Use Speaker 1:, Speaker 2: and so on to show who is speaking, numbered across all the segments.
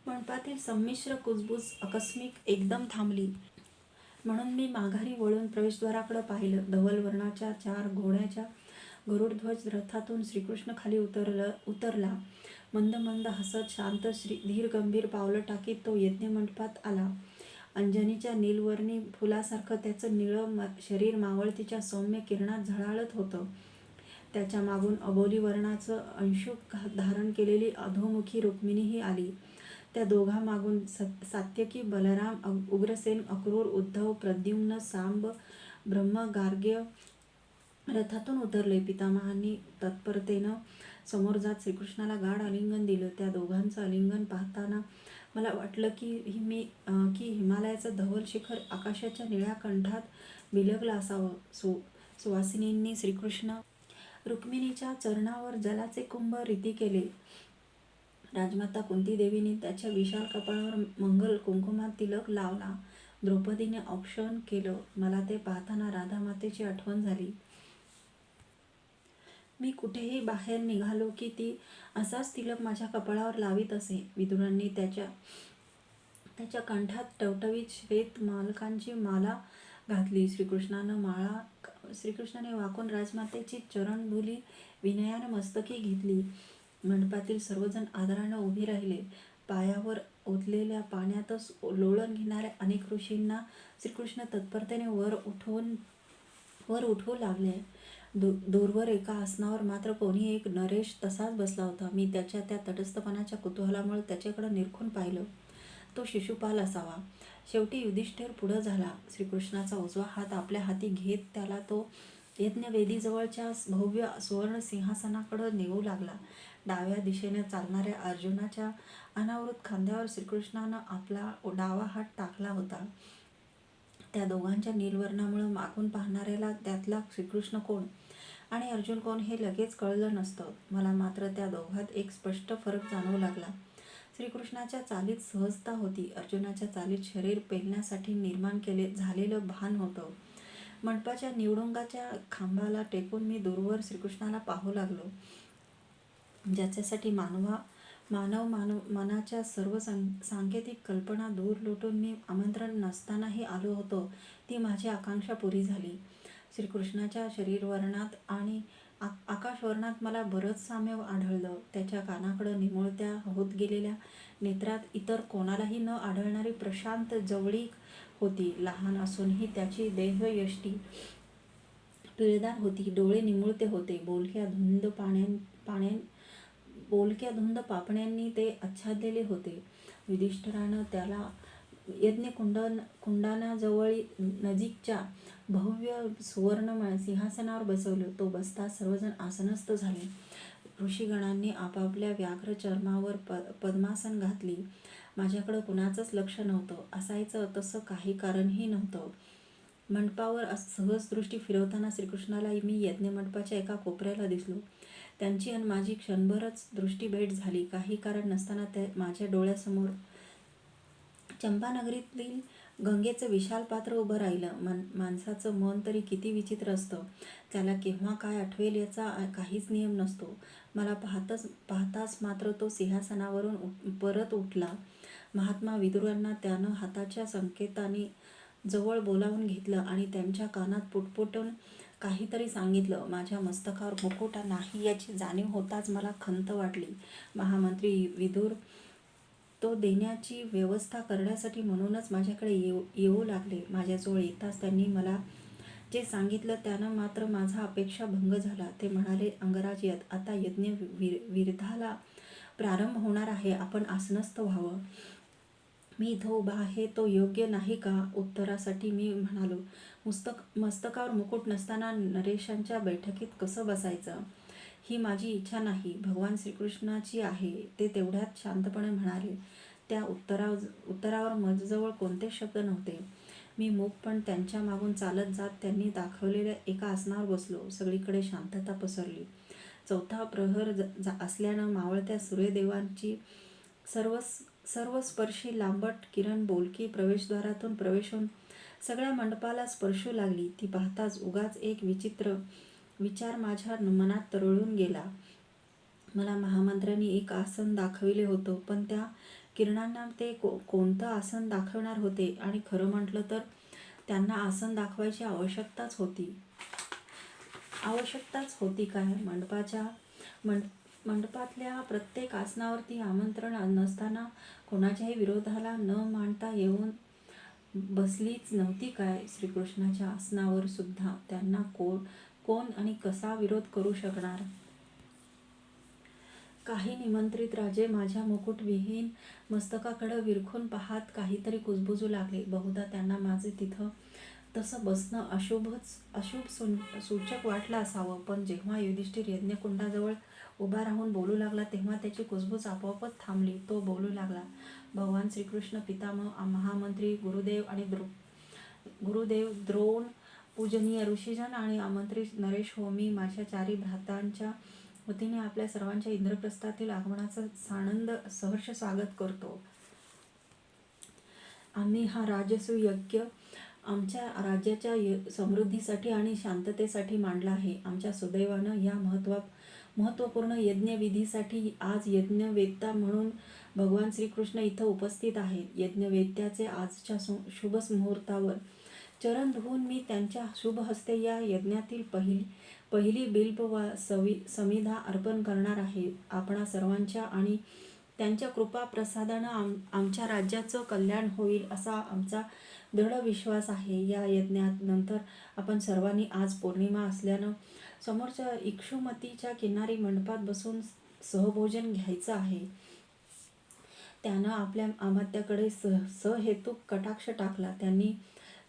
Speaker 1: मंडपातील संमिश्र कुजबूज आकस्मिक एकदम थांबली. म्हणून मी माघारी वळून प्रवेशद्वाराकडे पाहिलं. धवल वर्णाच्या 4 घोड्याच्या गरुडध्वज रथातून श्रीकृष्ण खाली उतरला. मंद मंद हसत, शांत, धीर गंभीर पावलं टाकीत तो यज्ञमंडपात आला. अंजनीच्या नीलवर्णी फुलासारखं त्याचं निळं शरीर मावळतीच्या सौम्य किरणात झळाळत होतं. त्याच्या मागून अबोली वर्णाचं अंशुक धारण केलेली अधोमुखी रुक्मिणीही आली. त्या दोघांमागून सात्यकी, बलराम, उग्रसेन, अक्रूर, उद्धव, प्रद्युम्न, सांब, ब्रह्म, गार्ग्य रथातून उतरले. पितामहांनी तत्परतेनं समोर जात श्रीकृष्णाला गाढ आलिंगन दिलं. त्या दोघांचं आलिंगन पाहताना मला वाटलं की हिमालयाचं धवल शिखर आकाशाच्या निळ्या कंठात बिलगलं असावं. सुवासिनींनी श्रीकृष्ण रुक्मिणीच्या चरणावर जलाचे कुंभ रीती केले. राजमाता कुंती देवीने त्याच्या विशाल कपाळावर मंगल कुंकुमात तिलक लावला. द्रौपदीने औक्षण केलं. मला ते पाहताना राधामातेची आठवण झाली. मी कुठेही बाहेर निघालो की ती असाच तिलक माझ्या कपाळावर लावीत असे. विदुरांनी त्याच्या कंठात टवटवीत श्वेत मालकांची माला घातली. श्रीकृष्णाने वाकून राजमातेची चरणधुली विनयानं मस्तकी घेतली. मंडपातील सर्वजण आदरानं उभे राहिले. पायावर ओतलेल्या पाण्यातच लोळण घेणाऱ्या अनेक ऋषींना श्रीकृष्ण तत्परतेने वर उठवू लागले. दूरवर एका आसनावर मात्र कोणी एक नरेश तसाच बसला होता. मी त्याच्या त्या तटस्थपणाच्या कुतूहलामुळे त्याच्याकडे निरखून पाहिलं. तो शिशुपाल असावा. शेवटी युधिष्ठिर पुढं झाला. श्रीकृष्णाचा उजवा हात आपल्या हाती घेत त्याला तो यज्ञवेदीजवळच्या भव्य सुवर्ण सिंहासनाकडे नेऊ लागला. डाव्या दिशेने चालणाऱ्या अर्जुनाच्या अनावृत खांद्यावर श्रीकृष्णानं आपला डावा हात टाकला होता. त्या दोघांच्या नीलवर्णामुळे मागून पाहणाऱ्याला त्यातला श्रीकृष्ण कोण आणि अर्जुन कोण हे लगेच कळलं नसतं. मला मात्र त्या दोघांत एक स्पष्ट फरक जाणवू लागला. श्रीकृष्णाच्या चालीत सहजता होती. अर्जुनाच्या चालीत शरीर पेलण्यासाठी निर्माण झालेलं भान होतं. मंडपाच्या निवडुंगाच्या खांबाला टेकून मी दूरवर श्रीकृष्णाला पाहू लागलो. ज्याच्यासाठी मनाच्या सर्व सांकेतिक कल्पना दूर लोटून मी आमंत्रण नसतानाही आलो होतो, ती माझी आकांक्षा पुरी झाली. श्रीकृष्णाच्या शरीरवर्णात आणि आकाशवर्णात मला बरंच साम्य आढळलं. त्याच्या कानाकडं निमुळत्या होत गेलेल्या नेत्रात इतर कोणालाही न आढळणारी प्रशांत जवळीक होती. लहान असूनही त्याची देहयष्टी पिळदार होती. डोळे निमुळते होते. बोलक्या धुंद पापण्यांनी ते आच्छादलेले होते. युधिष्ठिरानं त्याला कुंडानाजवळ नजीकच्या भव्य सुवर्ण सिंहासनावर बसवलं. तो बसताच सर्वजण आसनस्थ झाले. ऋषीगणांनी आपापल्या व्याघ्र चर्मावर पद्मासन घातली. माझ्याकडं कुणाचंच लक्ष नव्हतं. असायचं तसं काही कारणही नव्हतं. मंडपावर सहज दृष्टी फिरवताना श्रीकृष्णाला मी यज्ञमंडपाच्या एका कोपऱ्याला दिसलो. त्यांची आणि माझी क्षणभरच दृष्टीभेट झाली. काही कारण नसताना माझ्या डोळ्यासमोर चंपानगरीतील गंगेचं विशाल पात्र उभं राहिलं. माणसाचं मन तरी किती विचित्र असतं. त्याला केव्हा काय आठवेल याचा काहीच नियम नसतो. मला पाहताच मात्र तो सिंहासनावरून परत उठला. महात्मा विदुरांना त्यानं हाताच्या संकेताने जवळ बोलावून घेतलं आणि त्यांच्या कानात पुटपुटून काहीतरी सांगितलं. माझ्या मस्तकावर मुकुट नाही याची जाणीव होताच मला खंत वाटली. महामंत्री विदुर तो देण्याची व्यवस्था करण्यासाठी म्हणूनच माझ्याकडे येऊ लागले. माझ्याजवळ येताच त्यांनी मला जे सांगितलं त्यानं मात्र माझा अपेक्षाभंग झाला. ते म्हणाले, अंगराज, आता यज्ञ विर्धाला प्रारंभ होणार आहे. आपण आसनस्थ व्हावं. मी इथं उभा आहे तो योग्य नाही का? उत्तरासाठी मी म्हणालो, मस्तकावर मुकुट नसताना नरेशांच्या बैठकीत कसं बसायचं? ही माझी इच्छा नाही, भगवान श्रीकृष्णाची आहे, ते तेवढ्यात शांतपणे म्हणाले. त्या उत्तरावर माझ्याजवळ कोणतेच शब्द नव्हते. मी मूकपण त्यांच्या मागून चालत जात त्यांनी दाखवलेल्या एका आसनावर बसलो. सगळीकडे शांतता पसरली. चौथा प्रहर असल्यानं मावळत्या सूर्यदेवांची सर्वस्पर्शी लांबट किरण बोलकी प्रवेशद्वारातून प्रवेश होऊन सगळ्या मंडपाला स्पर्शू लागली. ती पाहताच उगाच एक विचित्र विचार माझ्या मनात तरळून गेला. मला महामंत्र्यांनी एक आसन दाखविले होतं, पण त्या किरणांना ते कोणतं आसन दाखवणार होते? आणि खरं म्हटलं तर त्यांना आसन दाखवायची आवश्यकताच होती काय? मंडपातल्या प्रत्येक आसनावरती आमंत्रण नसताना कोणाच्याही विरोधाला न मांडता येऊन बसलीच नव्हती काय? श्रीकृष्णाच्या आसनावर सुद्धा त्यांना कोण आणि कसा विरोध करू शकणार? काही निमंत्रित राजे माझ्या मुकुटविहीन मस्तकाकडे विरखून पाहत काहीतरी कुजबुजू लागले. बहुधा त्यांना माझे तिथं तसं बसणं अशुभ सूचक वाटलं असावं. पण जेव्हा युधिष्ठिर यज्ञकुंडाजवळ उभा राहून बोलू लागला तेव्हा त्याची कुजबूज आपोआपच थांबली. तो बोलू लागला, भगवान श्रीकृष्ण, पितामह, महामंत्री, गुरुदेव, द्रोण, पूजनीय ऋषीजन आणि आमंत्रित नरेश हो, मी माझ्या चारी भ्रातांच्या वतीने आपल्या सर्वांच्या इंद्रप्रस्थातील आगमनाचं सानंद सहर्ष स्वागत करतो. आम्ही हा राजसूय यज्ञ आमच्या राज्याच्या समृद्धीसाठी आणि शांततेसाठी मांडला आहे. आमच्या सुदैवानं या महत्त्वपूर्ण यज्ञविधीसाठी आज यज्ञवेत्ता म्हणून भगवान श्रीकृष्ण इथं उपस्थित आहेत. यज्ञवेत्याचे आजच्या शुभ मुहूर्तावर चरण धुवून मी त्यांच्या शुभ हस्ते या यज्ञातील पहिली बिल्व वा समिधा अर्पण करणार आहे. आपणा सर्वांच्या आणि त्यांच्या कृपा प्रसादानं आमच्या राज्याचं कल्याण होईल असा आमचा दृढ विश्वास आहे. या यज्ञानंतर आपण सर्वांनी आज पौर्णिमा असल्यानं समोरच्या इक्षुमतीच्या किनारी मंडपात बसून सहभोजन घ्यायचं आहे. त्यानं आपल्या अमात्याकडे सहेतुक कटाक्ष टाकला. त्यांनी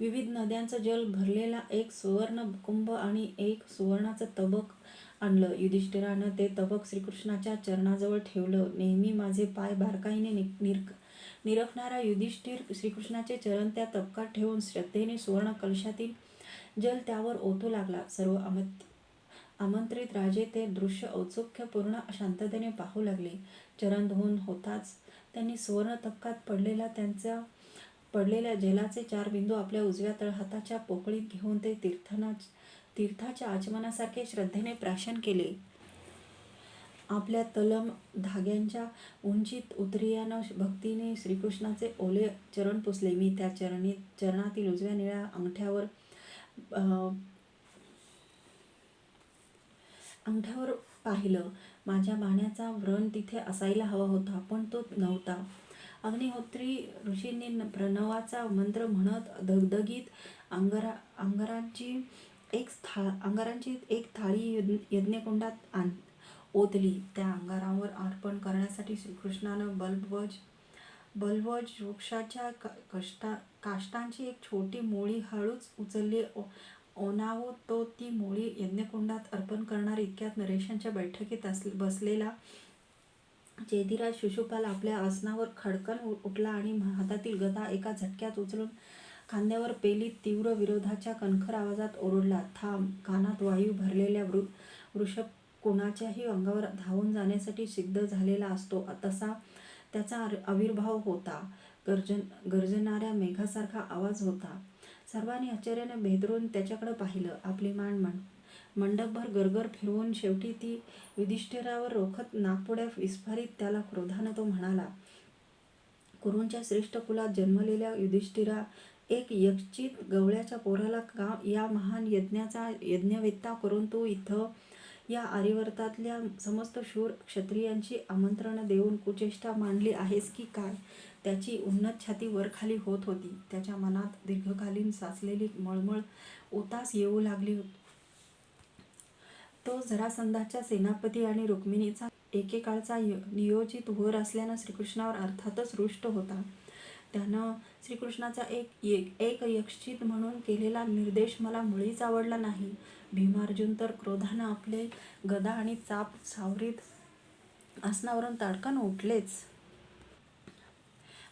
Speaker 1: विविध नद्यांचं जल भरलेला एक सुवर्ण कुंभ आणि एक सुवर्णाचं तबक आणलं. युधिष्ठिरानं ते तबक श्रीकृष्णाच्या चरणाजवळ ठेवलं. नेहमी माझे पाय बारकाईने निरखणारा युधिष्ठिर श्रीकृष्णाचे चरण त्या तबकात ठेवून श्रद्धेने सुवर्ण कलशातील जल त्यावर ओतू लागला. सर्व आमंत्रित राजे ते दृश्य औत्सुक्यपूर्ण शांततेने पाहू लागले. चरण धुवून होताच त्यांनी सुवर्ण तबकात पडलेल्या जलाचे 4 बिंदू आपल्या उजव्या तळहाताच्या पोकळीत घेऊन ते तीर्थाच्या आचमनासारखे श्रद्धेने प्राशन केले. आपल्या तलम धाग्यांच्या उंचीत उतरियानं भक्तीने श्रीकृष्णाचे ओले चरण पुसले. मी त्या चरणातील उजव्या निळ्या अंगठ्यावर पाहिलं. माझ्या बाण्याचा व्रण तिथे असायला हवा होता, पण तो नव्हता. अग्निहोत्री ऋषींनी प्रणवाचा मंत्र म्हणत दगदगीत अंगारांची एक थाळी यज्ञकुंडात ओतली. त्या अंगारावर अर्पण करण्यासाठी श्रीकृष्णानं बल्वज वृक्षाच्या काष्टांची एक छोटी मोळी हळूच उचलली. ओनावून तो ती मोळी यज्ञकुंडात अर्पण करणार इतक्यात नरेशांच्या बैठकीत बसलेला चेदिराज शिशुपाल आपल्या आसनावर खडकन उठला आणि हातातील गदा एका झटक्यात उचलून खांद्यावर पेलीत तीव्र विरोधाच्या कणखर आवाजात ओरडला, थांब! कानात वायू भरलेल्या वृषभ कोणाच्याही अंगावर धावून जाण्यासाठी सिद्ध झालेला असतो तसा त्याचा आविर्भाव होता. गर्जणाऱ्या मेघासारखा आवाज होता. सर्वांनी आश्चर्याने भेदरून त्याच्याकडे पाहिलं. आपली मान मंडपभर गरगर फिरवून शेवटी ती युधिष्ठिरावर रोखत नाकपुड्या विस्फारीत त्याला क्रोधानं तो म्हणाला, कुरूंच्या श्रेष्ठ कुलात जन्मलेल्या युधिष्ठिरा, एक यक्षित गवळ्याच्या पोराला या महान यज्ञाचा यज्ञवेत्ता करून तू इथं या आर्यावर्तातल्या समस्त शूर क्षत्रियांची आमंत्रणं देऊन कुचेष्टा मांडली आहेस की काय? त्याची उन्नत छाती वरखाली होत होती. त्याच्या मनात दीर्घकालीन साचलेली मळमळ उतास येऊ लागली होती. तो जरासंधाचा सेनापती आणि रुक्मिणीचा एकेकाळचा नियोजित वर असल्यानं श्रीकृष्णावर अर्थातच रुष्ट होता. त्यानं श्रीकृष्णाचा एक यक्षित म्हणून केलेला निर्देश मला मुळीच आवडला नाही. भीमार्जुन तर क्रोधानं आपले गदा आणि चाप सावरीत आसनावरून ताडकन उठलेच.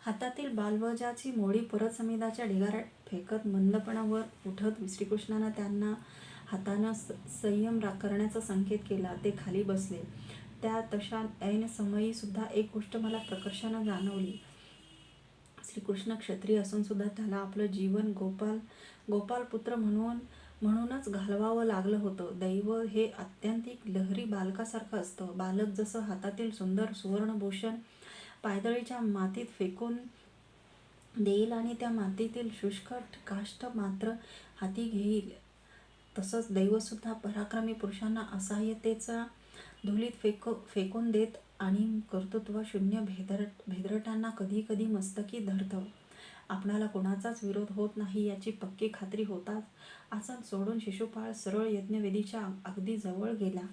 Speaker 1: हातातील बालवजाची मोळी परत समिधाच्या ढिगाऱ्यात फेकत मंदपणे वर उठत श्रीकृष्णानं त्यांना हातानं संयम करण्याचा संकेत केला. ते खाली बसले. त्या तशा ऐन समयी सुद्धा एक गोष्ट मला प्रकर्षानं जाणवली. श्रीकृष्ण क्षत्रिय असून सुद्धा त्याला आपलं जीवन गोपालपुत्र म्हणून म्हणूनच घालवावं लागलं होतं. दैव हे आत्यंतिक लहरी बालकासारखं असतं. बालक जसं हातातील सुंदर सुवर्णभूषण पायदळीच्या मातीत फेकून देईल आणि त्या मातीतील शुष्क काष्ठ मात्र हाती घेईल, तसंच दैवसुद्धा पराक्रमी पुरुषांना असहाय्यतेचा धुळीत फेकून देत आणि कर्तृत्वशून्य भेदरटांना कधी कधी मस्तकी धरतं. आपणाला कोणाचाच विरोध होत नाही याची पक्की खात्री होताच आसन सोडून शिशुपाळ सरळ यज्ञवेदीच्या अगदी जवळ गेला.